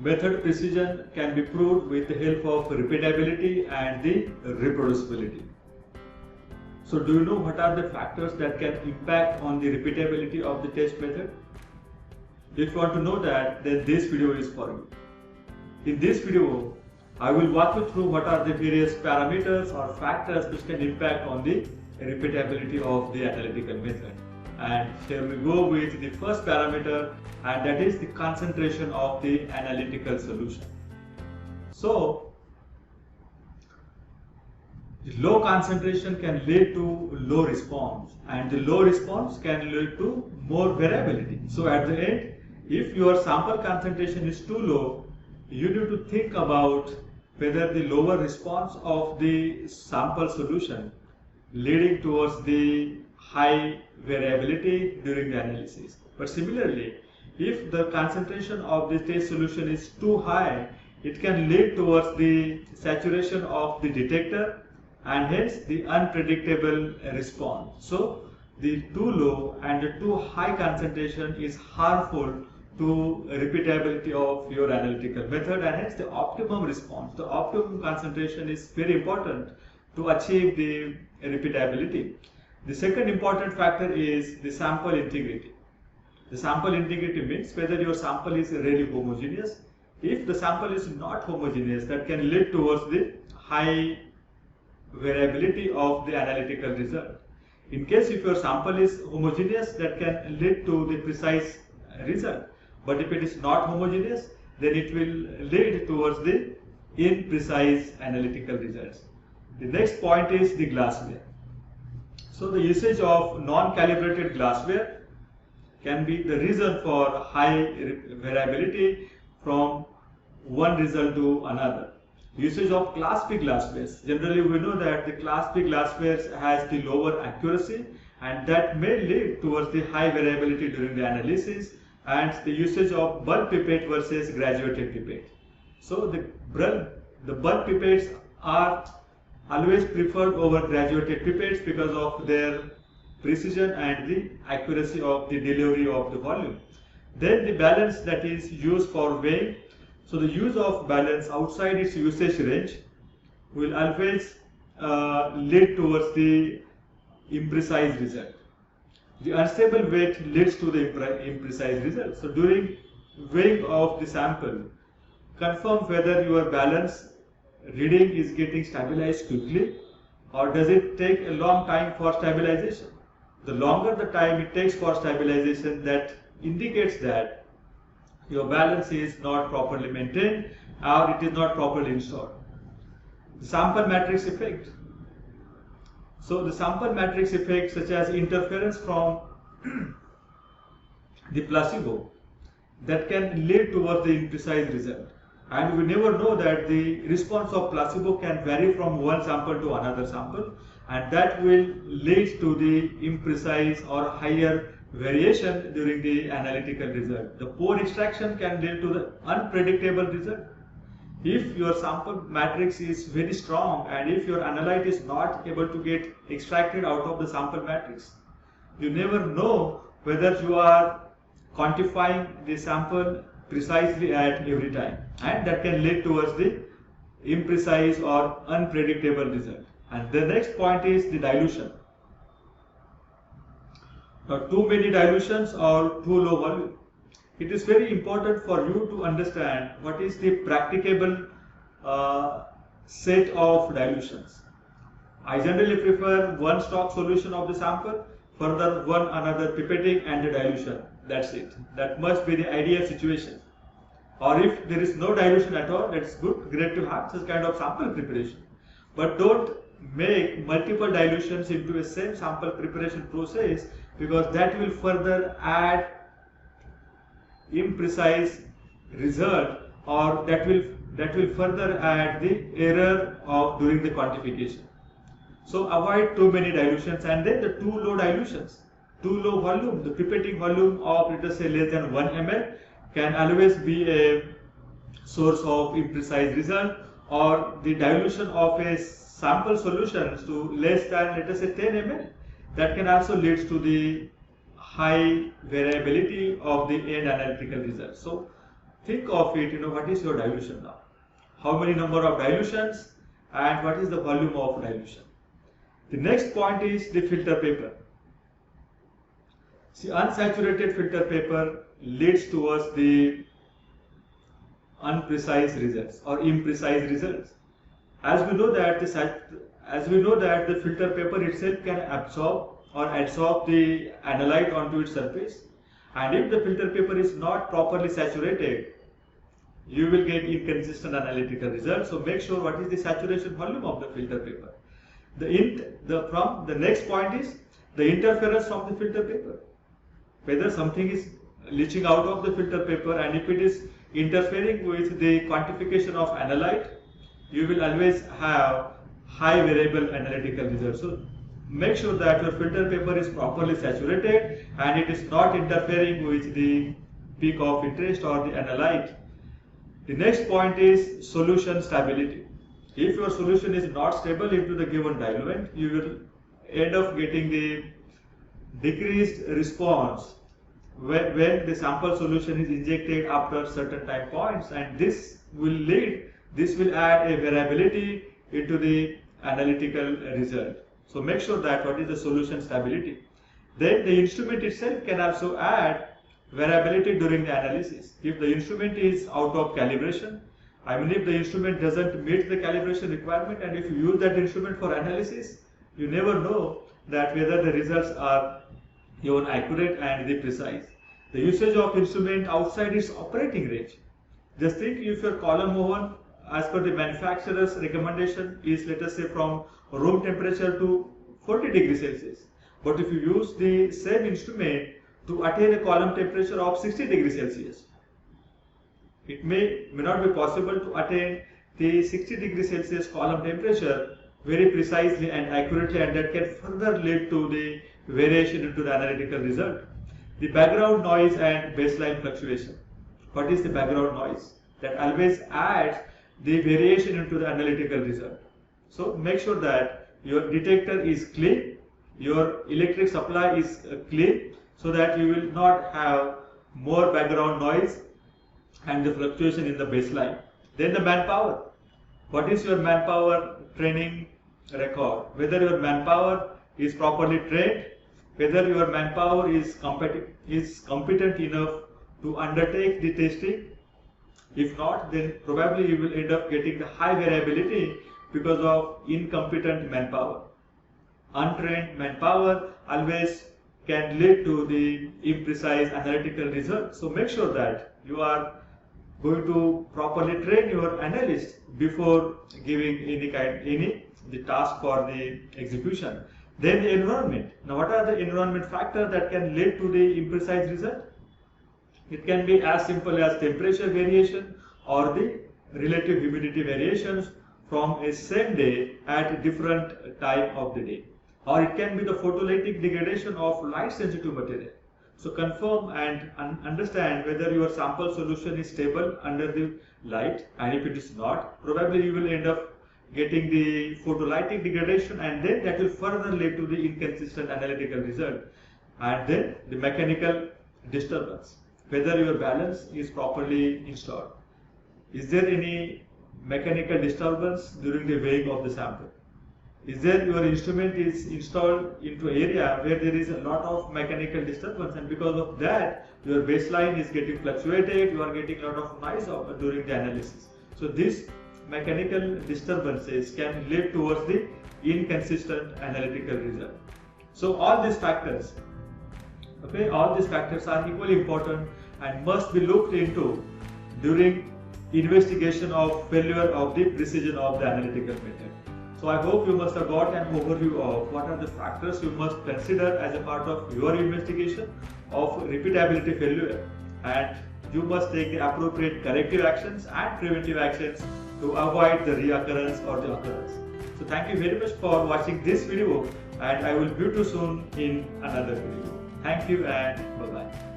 Method precision can be proved with the help of repeatability and the reproducibility. So do you know what are the factors that can impact on the repeatability of the test method? If you want to know that, then this video is for you. In this video, I will walk you through what are the various parameters or factors which can impact on the repeatability of the analytical method. And here we go with the first parameter, and that is the concentration of the analytical solution. So, the low concentration can lead to low response, and the low response can lead to more variability. So at the end, if your sample concentration is too low, you need to think about whether the lower response of the sample solution leading towards the high variability during the analysis. But similarly, if the concentration of the test solution is too high, it can lead towards the saturation of the detector and hence the unpredictable response. So the too low and the too high concentration is harmful to repeatability of your analytical method, and hence the optimum response, the optimum concentration is very important to achieve the repeatability. The second important factor is the sample integrity. The sample integrity means whether your sample is really homogeneous. If the sample is not homogeneous, that can lead towards the high variability of the analytical result. In case if your sample is homogeneous, that can lead to the precise result. But if it is not homogeneous, then it will lead towards the imprecise analytical results. The next point is the glassware. So the usage of non-calibrated glassware can be the reason for high variability from one result to another. Usage of Class B glasswares. Generally, we know that the Class B glasswares has the lower accuracy, and that may lead towards the high variability during the analysis. And the usage of bulk pipette versus graduated pipette. So the bulk pipettes are always preferred over graduated pipettes because of their precision and the accuracy of the delivery of the volume. Then the balance that is used for weighing. So the use of balance outside its usage range will always lead towards the imprecise result. The unstable weight leads to the imprecise result. So during weighing of the sample, confirm whether your balance reading is getting stabilized quickly or does it take a long time for stabilization. The longer the time it takes for stabilization, that indicates that your balance is not properly maintained or it is not properly installed. The sample matrix effect. So the sample matrix effect, such as interference from the placebo, that can lead towards the imprecise result. And we never know that the response of placebo can vary from one sample to another sample, and that will lead to the imprecise or higher variation during the analytical result. The poor extraction can lead to the unpredictable result. If your sample matrix is very strong and if your analyte is not able to get extracted out of the sample matrix, you never know whether you are quantifying the sample precisely at every time, and that can lead towards the imprecise or unpredictable result. And the next point is the dilution. Now, too many dilutions or too low volume. It is very important for you to understand what is the practicable set of dilutions. I generally prefer one stock solution of the sample, further one another pipetting and the dilution. That's it. That must be the ideal situation. Or if there is no dilution at all, that's good, great to have such kind of sample preparation. But don't make multiple dilutions into a same sample preparation process, because that will further add imprecise result, or that will further add the error of during the quantification. So avoid too many dilutions, and then the too low dilutions, too low volume. The pipetting volume of, let us say, less than 1 ml can always be a source of imprecise result, or the dilution of a sample solution to less than, let us say, 10 ml, that can also lead to the high variability of the end analytical result. So think of it, what is your dilution now? How many number of dilutions and what is the volume of dilution? The next point is the filter paper. See, unsaturated filter paper leads towards the unprecise results or imprecise results. As we know that the filter paper itself can absorb or adsorb the analyte onto its surface, and if the filter paper is not properly saturated, you will get inconsistent analytical results. So make sure what is the saturation volume of the filter paper. The next point is the interference from the filter paper. Whether something is leaching out of the filter paper, and if it is interfering with the quantification of analyte, you will always have high variable analytical results. So make sure that your filter paper is properly saturated and it is not interfering with the peak of interest or the analyte. The next point is solution stability. If your solution is not stable into the given diluent, you will end up getting the decreased response when the sample solution is injected after certain time points, and this will add a variability into the analytical result. So make sure that what is the solution stability. Then the instrument itself can also add variability during the analysis. If the instrument is out of calibration, if the instrument doesn't meet the calibration requirement, and if you use that instrument for analysis, you never know that whether the results are even accurate and the precise. The usage of instrument outside its operating range. Just think, if your column oven, as per the manufacturer's recommendation, is, let us say, from room temperature to 40 degrees Celsius, but if you use the same instrument to attain a column temperature of 60 degrees Celsius, it may not be possible to attain the 60 degrees Celsius column temperature very precisely and accurately, and that can further lead to the variation into the analytical result. The background noise and baseline fluctuation. What is the background noise? That always adds the variation into the analytical result. So make sure that your detector is clean, your electric supply is clean, so that you will not have more background noise and the fluctuation in the baseline. Then the manpower. What is your manpower training record? Whether your manpower is properly trained, whether your manpower is competent enough to undertake the testing. If not, then probably you will end up getting the high variability because of incompetent manpower. Untrained manpower always can lead to the imprecise analytical result. So make sure that you are going to properly train your analyst before giving the task for the execution. Then the environment. Now, what are the environment factors that can lead to the imprecise result? It can be as simple as temperature variation or the relative humidity variations from a same day at different time of the day. Or it can be the photolytic degradation of light sensitive material. So confirm and understand whether your sample solution is stable under the light, and if it is not, probably you will end up getting the photolytic degradation, and then that will further lead to the inconsistent analytical result. And then the mechanical disturbance, whether your balance is properly installed. Is there any mechanical disturbance during the weighing of the sample? Is there your instrument is installed into area where there is a lot of mechanical disturbance, and because of that your baseline is getting fluctuated, you are getting a lot of noise during the analysis. So these mechanical disturbances can lead towards the inconsistent analytical result. So all these factors, all these factors are equally important and must be looked into during investigation of failure of the precision of the analytical method. So I hope you must have got an overview of what are the factors you must consider as a part of your investigation of repeatability failure, and you must take the appropriate corrective actions and preventive actions to avoid the reoccurrence or the occurrence. So thank you very much for watching this video, and I will meet you soon in another video. Thank you and bye-bye.